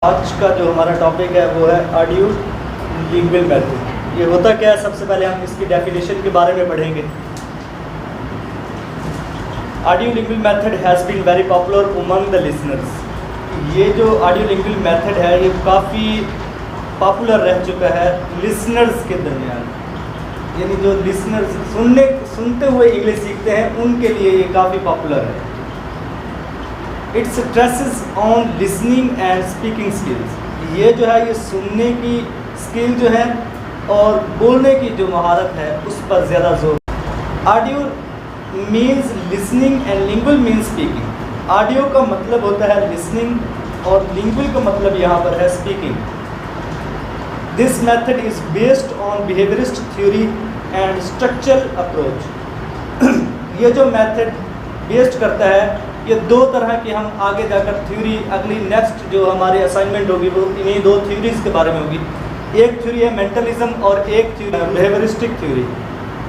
आज का जो हमारा टॉपिक है वो है ऑडियो लिंगुअल मेथड। ये होता क्या है, सबसे पहले हम इसकी डेफिनेशन के बारे में पढ़ेंगे। Audio lingual method has been very popular among the listeners. ये जो ऑडियो लिंगुअल मेथड है ये काफ़ी पॉपुलर रह चुका है लिसनर्स के दरमियान, यानी जो लिसनर्स सुनते हुए इंग्लिश सीखते हैं उनके लिए ये काफ़ी पॉपुलर है। It stresses on listening and speaking skills. ये जो है ये सुनने की स्किल जो है और बोलने की जो महारत है उस पर ज़्यादा जोर। Audio means listening and lingual means speaking. Audio का मतलब होता है लिसनिंग और लिंगुअल का मतलब यहाँ पर है speaking. This method is based on behaviourist theory and structural approach. ये जो मेथड बेस्ड करता है ये दो तरह की, हम आगे जाकर थ्योरी अगली नेक्स्ट जो हमारी असाइनमेंट होगी वो इन्हीं दो थ्योरीज के बारे में होगी। एक थ्योरी है मेंटलिज्म और एक theory behaviouristic theory.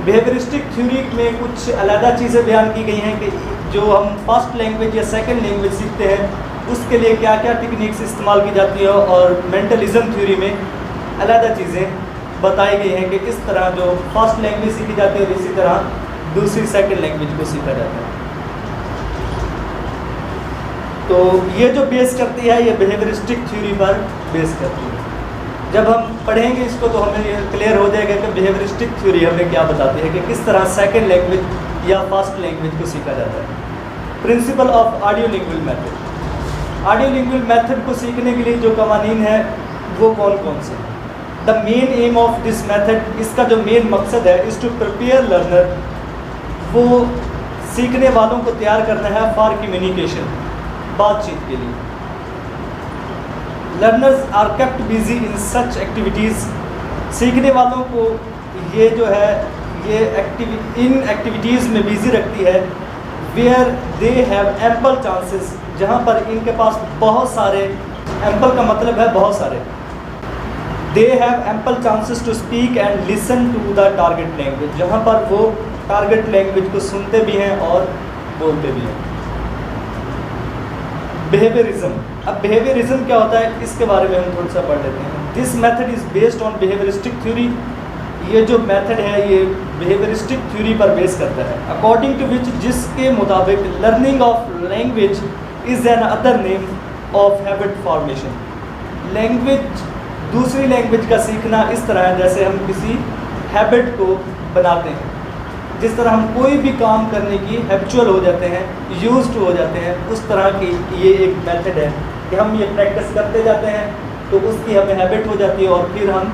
Behaviouristic theory में कुछ अलग चीज़ें बयान की गई हैं कि जो हम फर्स्ट लैंग्वेज या सेकंड लैंग्वेज सीखते हैं उसके लिए क्या क्या टेक्निक्स इस्तेमाल की जाती है, और मेंटलिज्म थ्योरी में अलग चीज़ें बताई गई हैं कि किस तरह जो फर्स्ट लैंग्वेज सीखी जाती है और इसी तरह दूसरी सेकंड लैंग्वेज को सीखा जाता है। तो ये जो बेस करती है ये बिहेवियरिस्टिक थ्योरी पर बेस करती है। जब हम पढ़ेंगे इसको तो हमें ये क्लियर हो जाएगा कि बिहेवियरिस्टिक थ्योरी हमें क्या बताती है कि किस तरह सेकंड लैंग्वेज या फर्स्ट लैंग्वेज को सीखा जाता है। Principle of audio lingual method. Audio lingual method को सीखने के लिए जो कवानीन है वो कौन कौन से हैं? The main aim of this method, इसका जो मेन मकसद है इज़ टू प्रिपेयर लर्नर, वो सीखने वालों को तैयार करना है फॉर कम्युनिकेशन, बातचीत के लिए। Learners are kept busy in such activities. सीखने वालों को ये जो है ये इन एक्टिविटीज़ में बिजी रखती है where they have ample chances, जहाँ पर इनके पास बहुत सारे, एम्पल का मतलब है बहुत सारे, they have ample chances to speak and listen to the target language, जहाँ पर वो टारगेट लैंग्वेज को सुनते भी हैं और बोलते भी हैं। बिहेवियरिज्म। अब बिहेवियरिज्म क्या होता है इसके बारे में हम थोड़ा सा पढ़ लेते हैं। This method is based on behaviouristic theory. ये जो मेथड है ये बिहेवियरिस्टिक थ्योरी पर बेस करता है। अकॉर्डिंग टू विच, जिसके मुताबिक learning of language is an other name of habit formation. Language, दूसरी लैंग्वेज का सीखना इस तरह है जैसे हम किसी हैबिट को बनाते हैं। जिस तरह हम कोई भी काम करने की हैबिचुअल हो जाते हैं, यूज्ड हो जाते हैं, उस तरह की ये एक मेथड है कि हम ये प्रैक्टिस करते जाते हैं तो उसकी हमें हैबिट हो जाती है और फिर हम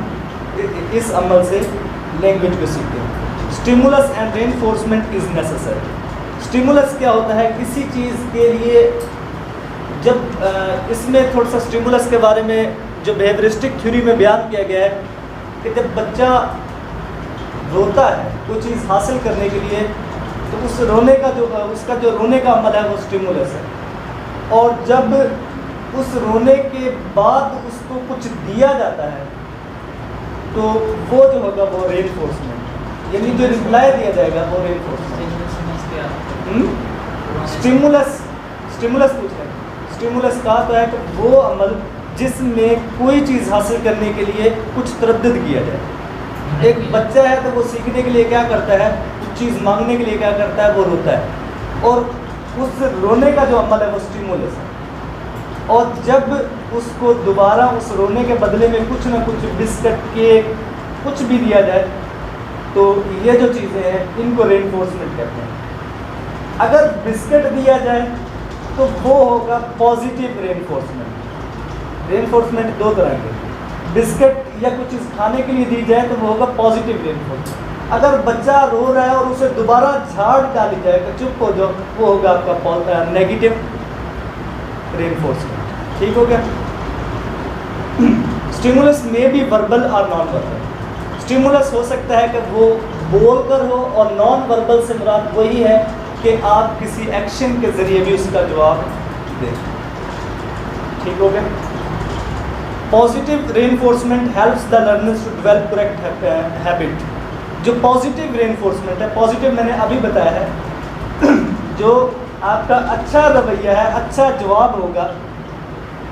इस अमल से लैंग्वेज को सीखते हैं। Stimulus and reinforcement is necessary. Stimulus क्या होता है किसी चीज़ के लिए, जब इसमें थोड़ा सा स्टिमुलस के बारे में जो बिहेवियरिस्टिक थ्योरी में बयान किया गया है कि जब बच्चा रोता है कोई चीज़ हासिल करने के लिए तो उस रोने का जो उसका जो रोने का अमल है वो स्टिमुलस है, और जब उस रोने के बाद उसको कुछ दिया जाता है तो वो जो होगा वो रेनफोर्समेंट, यानी जो रिप्लाई दिया जाएगा वो रेनफोर्समेंट। स्टिमुलस पूछ रहे हैं। स्टिमुलस कहा तो है कि वो अमल जिसमें कोई चीज़ हासिल करने के लिए कुछ तरद्दुद किया जाए। एक बच्चा है तो वो सीखने के लिए क्या करता है, कुछ चीज़ मांगने के लिए क्या करता है, वो रोता है, और उस रोने का जो अमल है वो स्टिमुलस है। और जब उसको दोबारा उस रोने के बदले में कुछ ना कुछ बिस्किट, केक, कुछ भी दिया जाए तो ये जो चीज़ें हैं इनको रेनफोर्समेंट कहते हैं। अगर बिस्किट दिया जाए तो वो होगा पॉजिटिव रेनफोर्समेंट। रेनफोर्समेंट दो तरह के, बिस्किट या कुछ चीज़ खाने के लिए दी जाए तो वो होगा पॉजिटिव रेनफोर्समेंट। अगर बच्चा रो रहा है और उसे दोबारा झाड़ डाली जाए तो चुप हो जाओ, वो होगा आपका नेगेटिव रेनफोर्समेंट। ठीक हो गया। स्टिमुलस में भी वर्बल और नॉन वर्बल। स्टिमुलस हो सकता है कि वो बोल कर हो, और नॉन वर्बल से मुराद वही है कि आप किसी एक्शन के ज़रिए भी उसका जवाब दें। ठीक हो गया। Positive reinforcement helps the learners to develop correct habit. जो पॉजिटिव रेनफोर्समेंट है, पॉजिटिव मैंने अभी बताया है, जो आपका अच्छा रवैया है, अच्छा जवाब होगा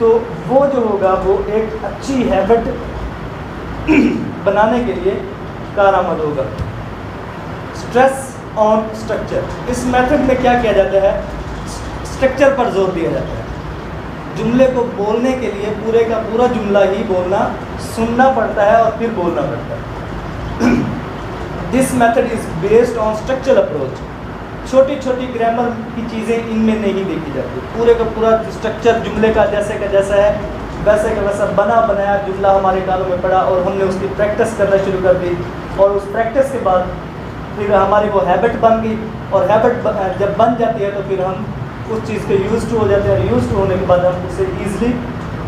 तो वो जो होगा वो एक अच्छी हैबिट बनाने के लिए कारआमद होगा। स्ट्रेस ऑन स्ट्रक्चर, इस मेथड में क्या किया जाता है, स्ट्रक्चर पर जोर दिया जाता है। जुमले को बोलने के लिए पूरे का पूरा जुमला ही बोलना, सुनना पड़ता है और फिर बोलना पड़ता है। This method is based on structural approach. छोटी छोटी ग्रामर की चीज़ें इनमें नहीं देखी जाती, पूरे का पूरा स्ट्रक्चर जुमले का जैसा है वैसे का वैसा बना बनाया जुमला हमारे कानों में पड़ा और हमने उसकी प्रैक्टिस करना शुरू कर दी, और उस प्रैक्टिस के बाद फिर हमारी वो हैबिट बन गई, और हैबिट जब बन जाती है तो फिर हम उस चीज़ के यूज टू हो जाते हैं, यूज टू होने के बाद हम उसे ईजिली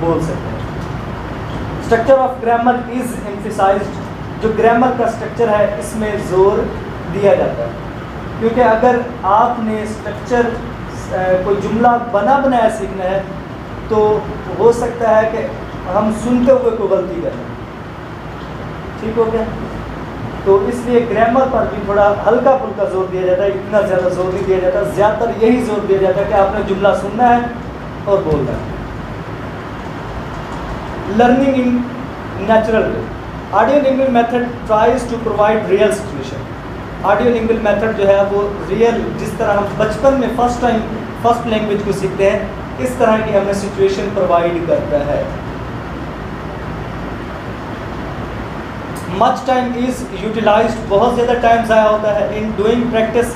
बोल सकते हैं। स्ट्रक्चर ऑफ ग्रामर इज़ एम्फिसाइज्ड, जो ग्रामर का स्ट्रक्चर है इसमें ज़ोर दिया जाता है, क्योंकि अगर आपने स्ट्रक्चर कोई जुमला बना बनाया सीखना है तो हो सकता है कि हम सुनते हुए कोई गलती करें, ठीक हो गया। तो इसलिए ग्रामर पर भी थोड़ा हल्का फुल्का जोर दिया जाता है, इतना ज़्यादा जोर नहीं दिया जाता, ज़्यादातर यही जोर दिया जाता है कि आपने जुमला सुनना है और बोलना है। Learning in natural way, audio lingual method tries to provide real situation. Audio lingual method जो है वो रियल, जिस तरह हम बचपन में फर्स्ट लैंग्वेज को सीखते हैं इस तरह की हमें सिचुएशन प्रोवाइड करता है। मच टाइम इज़ यूटिलाइज्ड, बहुत ज़्यादा टाइम ज़ाया होता है इन डूइंग प्रैक्टिस,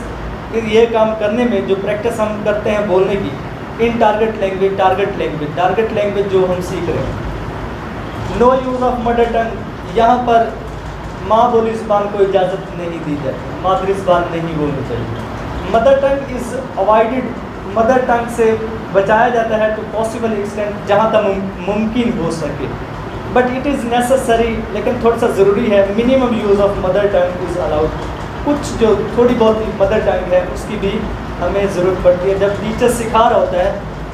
ये काम करने में जो प्रैक्टिस हम करते हैं बोलने की, इन टारगेट लैंग्वेज जो हम सीख रहे हैं। No use of mother tongue, यहाँ पर माँ बोली ज़बान को इजाज़त नहीं दी जाती, मादरी ज़बान नहीं बोलनी चाहिए। Mother tongue is avoided, mother tongue से बचाया जाता है टू पॉसिबल एक्सटेंट, जहाँ तक मुमकिन हो सके, बट इट इज़ नेसेसरी, लेकिन थोड़ा सा ज़रूरी है। Minimum use of mother tongue is allowed, कुछ जो थोड़ी बहुत मदर टंग है उसकी भी हमें ज़रूरत पड़ती है। जब टीचर सिखा रहा होता है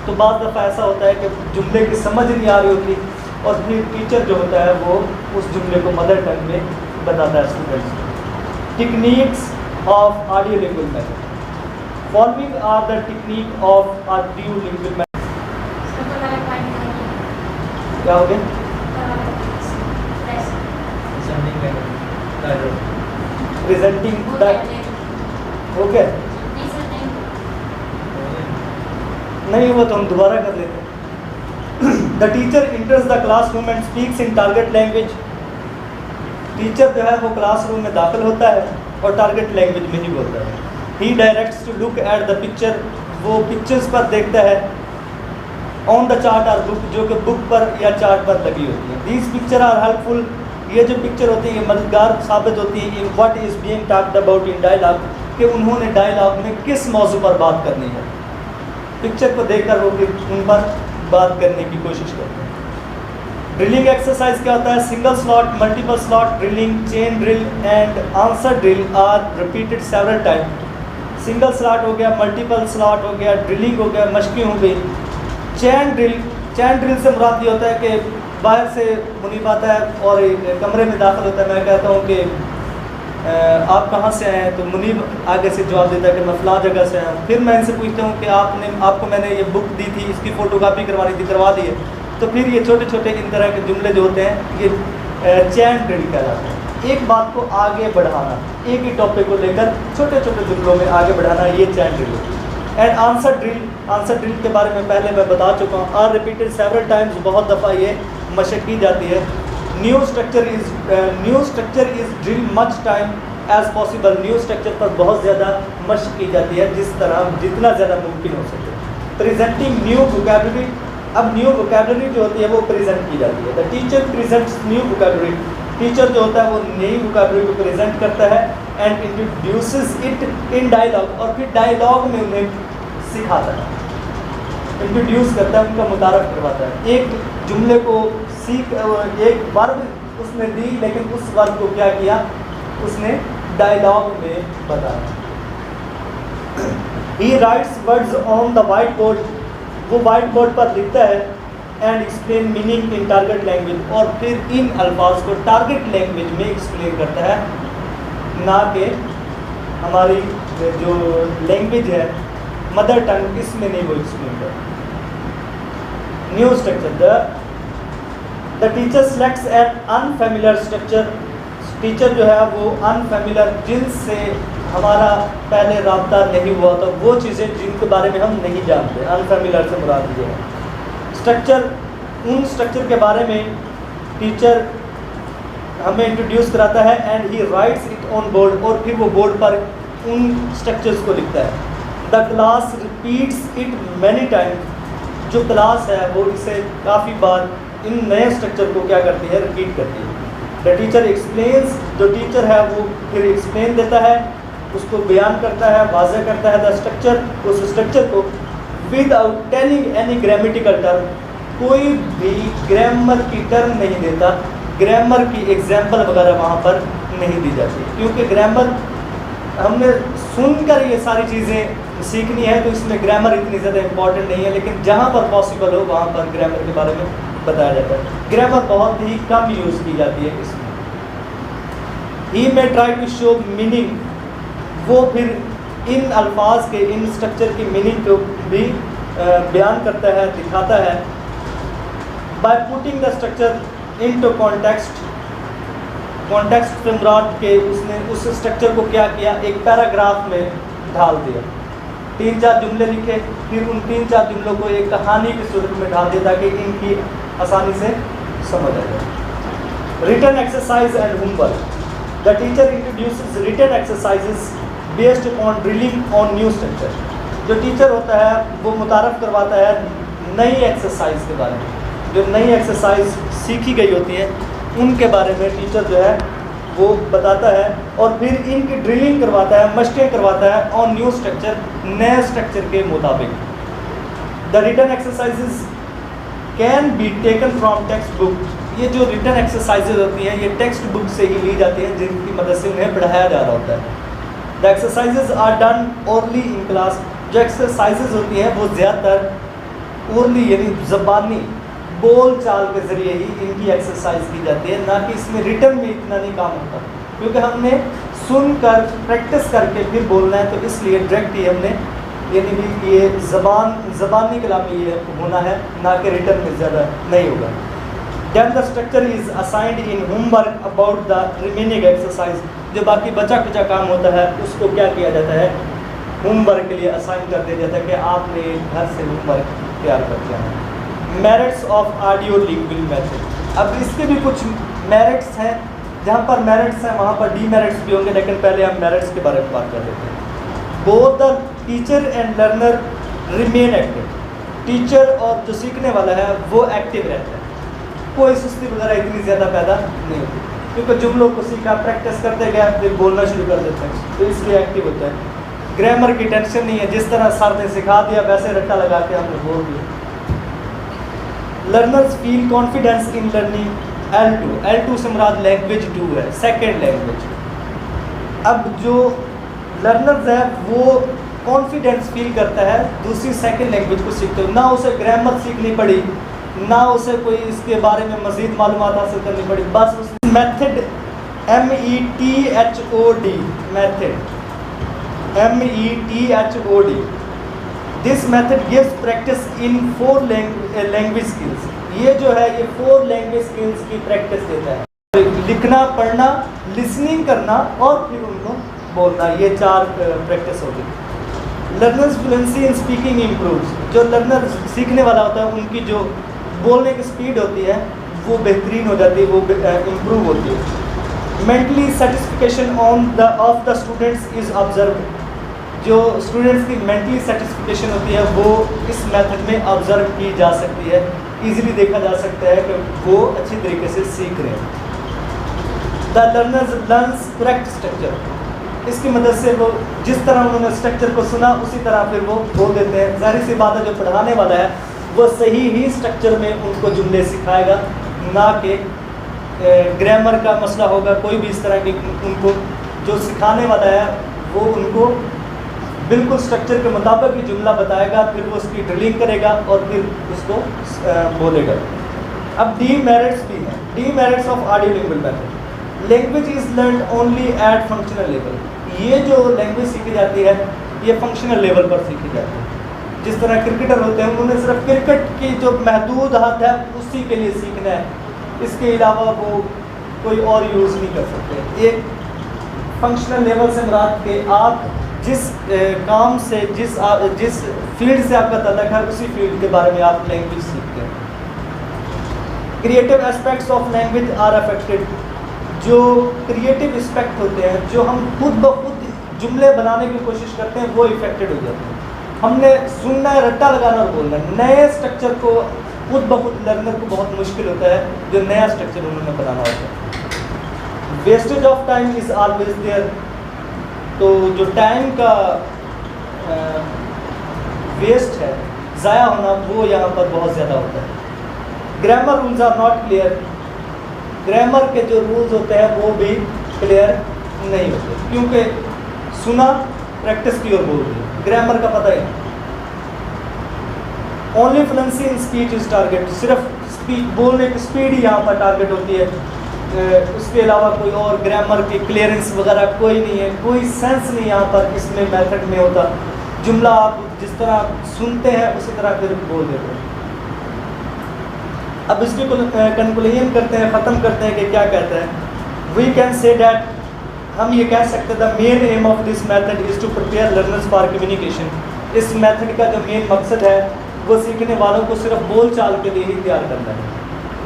तो बाद दफ़ा ऐसा होता है कि जुमले की समझ नहीं आ रही होती, और फिर टीचर जो होता है वो उस जुमले को मदर टंग में बताता है स्टूडेंट्स को। Techniques of audio lingual method, following are the technique of audio lingual method. क्या हो गया? प्रेजेंटिंग ओके, नहीं हुआ तो हम दोबारा कर लेते हैं। The teacher इंटर्स the classroom and speaks in target language, teacher जो है वो क्लासरूम में दाखिल होता है और टारगेट लैंग्वेज में ही बोलता है। He directs to look at the picture, वो पिक्चर्स पर देखता है। On the chart or book, जो कि बुक पर या चार्ट पर लगी होती है। दीज पिक्चर आर हेल्पफुल, ये जो पिक्चर होती है ये मददगार साबित होती है in what is being talked about in dialogue, कि उन्होंने डायलॉग में किस मौजू पर बात करनी है। पिक्चर को देखकर वो फिर उन पर बात करने की कोशिश करते हैं। ड्रिलिंग एक्सरसाइज क्या होता है? Single slot, multiple slot drilling, chain drill and answer drill are repeated several time. Single slot हो गया, मल्टीपल स्लॉट हो गया, ड्रिलिंग हो गया, मशकी हो गई। चैन ड्रिल से मुराद ये होता है कि बाहर से मुनीब आता है और कमरे में दाखिल होता है। मैं कहता हूँ कि आप कहाँ से आए हैं, तो मुनीब आगे से जवाब देता है कि मैं फ़लाँ जगह से आया हूँ। फिर मैं इनसे पूछता हूँ कि आपको मैंने ये बुक दी थी, इसकी फ़ोटोकॉपी करवानी थी, करवा दी है। तो फिर ये छोटे छोटे इन तरह के जुमले जो होते हैं ये चैन ड्रिल कहलाते हैं। एक बात को आगे बढ़ाना, एक ही टॉपिक को लेकर छोटे छोटे जुमलों में आगे बढ़ाना, ये चैन ड्रिल होती है। एंड आंसर ड्रिल के बारे में पहले मैं बता चुका हूँ। आर रिपीटेड सेवरल टाइम्स, बहुत दफ़ा ये मशक की जाती है। New structure is drill much time as possible, new structure पर बहुत ज़्यादा मशक की जाती है, जितना ज़्यादा मुमकिन हो सके। प्रेजेंटिंग न्यू वोकैबुलरी, अब न्यू वोकैबुलरी जो होती है वो प्रेजेंट की जाती है। The teacher presents new vocabulary, teacher जो होता है वो नई वोकैबुलरी को प्रेजेंट करता है and introduces it in dialogue, और फिर डायलॉग में उन्हें सिखाता है, इंट्रोड्यूस करता है, उनका मुतारफ़ करवाता है। एक जुमले को एक वर्ब उसने दी, लेकिन उस वर्ब को क्या किया, उसने डायलॉग में बताया। ही rights words on the white board, वो वाइट बोर्ड पर लिखता है and explain meaning in target language, और फिर इन अल्फाज को टारगेट लैंग्वेज में एक्सप्लेन करता है, ना कि हमारी जो लैंग्वेज है मदर टंग इसमें नहीं वो एक्सप्लेन करता। New structure, the teacher selects an unfamiliar structure. Teacher जो है वो अनफेमिलियर, जिनसे हमारा पहले रब्ता नहीं हुआ था, वो चीज़ें जिनके बारे में हम नहीं जानते, अनफेमिलियर से मुराद ये है। स्ट्रक्चर, उन स्ट्रक्चर के बारे में टीचर हमें इंट्रोड्यूस कराता है and he rights it on board, और फिर वो बोर्ड पर उन स्ट्रक्चर्स को लिखता है। The class repeats it many times. जो क्लास है वो इसे काफ़ी बार इन नए स्ट्रक्चर को क्या करती है, रिपीट करती है। द टीचर एक्सप्लेन्स, जो टीचर है वो फिर एक्सप्लेन देता है, उसको बयान करता है, वाज़ह करता है द स्ट्रक्चर, उस स्ट्रक्चर को without telling any grammatical term. कोई भी ग्रामर की टर्म नहीं देता, ग्रामर की एग्जाम्पल वगैरह वहाँ पर नहीं दी जाती, क्योंकि ग्रामर हमने सुनकर ये सारी चीज़ें सीखनी है, तो इसमें ग्रामर इतनी ज़्यादा इम्पॉर्टेंट नहीं है। लेकिन जहाँ पर पॉसिबल हो वहाँ पर ग्रामर के बारे में बताया जाता है। ग्रामर बहुत ही कम यूज़ की जाती है इसमें। ही में ट्राई टू शो मीनिंग, वो फिर इन अल्फाज के, इन स्ट्रक्चर की मीनिंग को भी बयान करता है, दिखाता है। By putting the structure into context, context से मुराद के उसने उस स्ट्रक्चर को क्या किया, एक पैराग्राफ में ढाल दिया। 3-4 जुमले लिखे, फिर उन 3-4 जुमलों को एक कहानी की सूरत में ढाल दिया ताकि इनकी आसानी से समझ आ जाए। Written exercise and homework, the teacher introduces written exercises based upon drilling on new structure. जो टीचर होता है वो मुतारफ़ करवाता है नई एक्सरसाइज के बारे में, जो नई एक्सरसाइज सीखी गई होती है उनके बारे में टीचर जो है वो बताता है, और फिर इनकी ड्रिलिंग करवाता है, मशकें करवाता है ऑन न्यू स्ट्रक्चर, नए स्ट्रक्चर के मुताबिक। The written exercises can be taken from text book. ये जो रिटन एक्सरसाइजेज होती हैं ये टेक्स्ट बुक से ही ली जाती हैं, जिनकी मदद से उन्हें पढ़ाया जा रहा होता है। The exercises are done orally in class. जो एक्सरसाइजेज होती हैं वो ज़्यादातर ओरली यानी ज़बानी बोल चाल के ज़रिए ही इनकी एक्सरसाइज की जाती है, ना कि इसमें रिटर्न में इतना नहीं काम होता, क्योंकि हमने सुनकर प्रैक्टिस करके फिर बोलना है, तो इसलिए डायरेक्ट ही हमने यानी भी ये ज़बानी कलामी ये होना है, ना कि रिटर्न में ज़्यादा नहीं होगा। Then the structure is assigned in homework about the remaining exercise। जो बाकी बचा कुचा काम होता है उसको क्या किया जाता है, होमवर्क के लिए असाइन कर दिया जाता है कि आपने घर से होमवर्क तैयार कर दिया है। Merits of audio lingual method, अब इसके भी कुछ मेरिट्स हैं, जहाँ पर मेरिट्स हैं वहाँ पर डीमेरिट्स भी होंगे, लेकिन पहले हम मेरिट्स के बारे में बात कर लेते हैं। Both the teacher and learner remain active. Teacher और जो सीखने वाला है वो एक्टिव रहता है, कोई सुस्ती वगैरह इतनी ज़्यादा पैदा नहीं होती, क्योंकि जुमलों को सीखा, प्रैक्टिस करते गए, फिर बोलना शुरू कर देते हैं, तो इसलिए एक्टिव होता है। ग्रामर की टेंशन नहीं है, जिस तरह सर ने सिखा दिया वैसे रट्टा लगा के हमने बोल दिया। Learners feel confidence in learning L2। L2 से मुराद लैंग्वेज 2 है, सेकेंड लैंग्वेज। अब जो लर्नर्स है वो कॉन्फिडेंस फील करता है दूसरी सेकेंड लैंग्वेज को सीखते हो, ना उसे ग्रामर सीखनी पड़ी, ना उसे कोई इसके बारे में मज़ीद मालूमात हासिल करनी पड़ी, बस उस method METHOD, method METHOD, this method gives practice in 4 language skills. ये जो है ये 4 लैंग्वेज स्किल्स की प्रैक्टिस देता है, लिखना, पढ़ना, लिसनिंग करना और फिर उनको बोलना, ये 4 प्रैक्टिस होगी। Learners fluency in speaking improves. जो लर्नर सीखने वाला होता है उनकी जो बोलने की स्पीड होती है वो बेहतरीन हो जाती है, वो इम्प्रूव होती है। Mentally satisfaction of the students is observe. जो स्टूडेंट्स की मेंटली सेटिस्फिकेशन होती है वो इस मेथड में ऑब्जर्व की जा सकती है, इजीली देखा जा सकता है कि वो अच्छी तरीके से सीख रहे हैं। The learners learns correct structure, इसकी मदद से वो जिस तरह उन्होंने स्ट्रक्चर को सुना उसी तरह फिर वो बोल देते हैं। जाहिर सी बात है जो पढ़ाने वाला है वो सही ही स्ट्रक्चर में उनको जुमले सिखाएगा, ना कि ग्रामर का मसला होगा। कोई भी इस तरह की उनको जो सिखाने वाला है वो उनको बिल्कुल स्ट्रक्चर के मुताबिक ही जुमला बताएगा, फिर वो उसकी ड्रिलिंग करेगा और फिर उसको बोलेगा। अब डीमेरिट्स भी हैं, demerits of audio lingual method. Language is learn only at functional level. ये जो लैंग्वेज सीखी जाती है ये फंक्शनल लेवल पर सीखी जाती है। जिस तरह क्रिकेटर होते हैं उन्होंने सिर्फ क्रिकेट की जो महदूद हद है उसी के लिए सीखना है, इसके अलावा वो कोई और यूज़ नहीं कर सकते। एक फंक्शनल लेवल से मुराद के आप जिस काम से जिस फील्ड से आपका तल्लक है उसी फील्ड के बारे में आप लैंग्वेज सीखते हैं। Creative aspects of language are affected. जो क्रिएटिव एस्पेक्ट होते हैं, जो हम खुद ब खुद जुमले बनाने की कोशिश करते हैं, वो इफेक्टेड हो जाते हैं। हमने सुनना है, रट्टा लगाना और बोलना है। नए स्ट्रक्चर को खुद ब खुद लर्नर को बहुत मुश्किल होता है जो नया स्ट्रक्चर उन्होंने बनाना होता है। Wastage of time is always there. तो जो टाइम का वेस्ट है, ज़ाया होना, वो यहाँ पर बहुत ज़्यादा होता है। Grammar rules are not clear. Grammar के जो रूल्स होते हैं वो भी क्लियर नहीं होते, क्योंकि सुना प्रैक्टिस की और बोल दी, ग्रामर का पता ही नहीं। Only fluency in speech is target. सिर्फ स्पीच बोलने की स्पीड ही यहाँ पर टारगेट होती है, उसके अलावा कोई और ग्रामर की क्लियरेंस वगैरह कोई नहीं है, कोई सेंस नहीं यहाँ पर इसमें मेथड में होता। जुमला आप जिस तरह सुनते हैं उसी तरह फिर बोल देते हैं। अब इसकी कंक्लूजन करते हैं, ख़त्म करते हैं कि क्या कहते हैं। वी कैन से डैट, हम ये कह सकते हैं the main aim of this method is to prepare learners for communication. इस मेथड का जो मेन मकसद है वो सीखने वालों को सिर्फ बोल चाल के लिए ही तैयार करना है।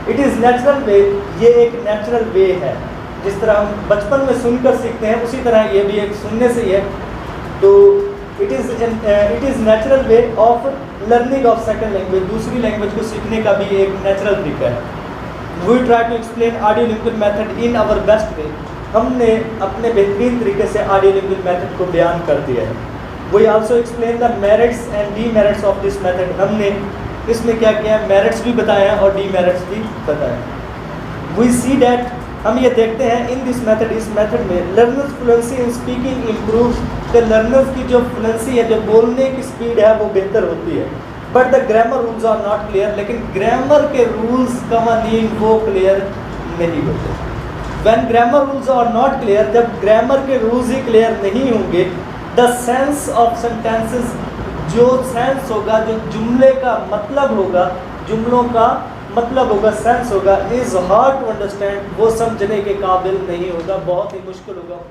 इट इज़ नेचुरल वे, ये एक नेचुरल वे है। जिस तरह हम बचपन में सुनकर सीखते हैं उसी तरह ये भी एक सुनने से ही है। तो it is natural way of learning of second language. दूसरी लैंग्वेज को सीखने का भी एक नेचुरल तरीका है। We try to explain audio lingual method in our best way. हमने अपने बेहतरीन तरीके से ऑडियो लिंग्विल मेथड को बयान कर दिया है। We also explain the merits and demerits of this method. हमने इसमें क्या किया है, मेरिट्स भी बताए हैं और डीमेरिट्स भी बताए हैं। वी सी डैट, हम ये देखते हैं इन दिस मेथड, इस मेथड में learners fluency in speaking improves. कि लर्नर्स की जो फ्लुएंसी है, जो बोलने की स्पीड है, वो बेहतर होती है। But the grammar rules are not clear. लेकिन ग्रामर के रूल्स कवानीन वो क्लियर नहीं होते। When grammar rules are not clear, जब ग्रामर के रूल्स ही क्लियर नहीं होंगे, द सेंस ऑफ सेंटेंसेस, जो सेंस होगा, जो जुमले का मतलब होगा, जुमलों का मतलब होगा, सेंस होगा, इज़ हार्ड टू अंडरस्टैंड, वो समझने के काबिल नहीं होगा, बहुत ही मुश्किल होगा।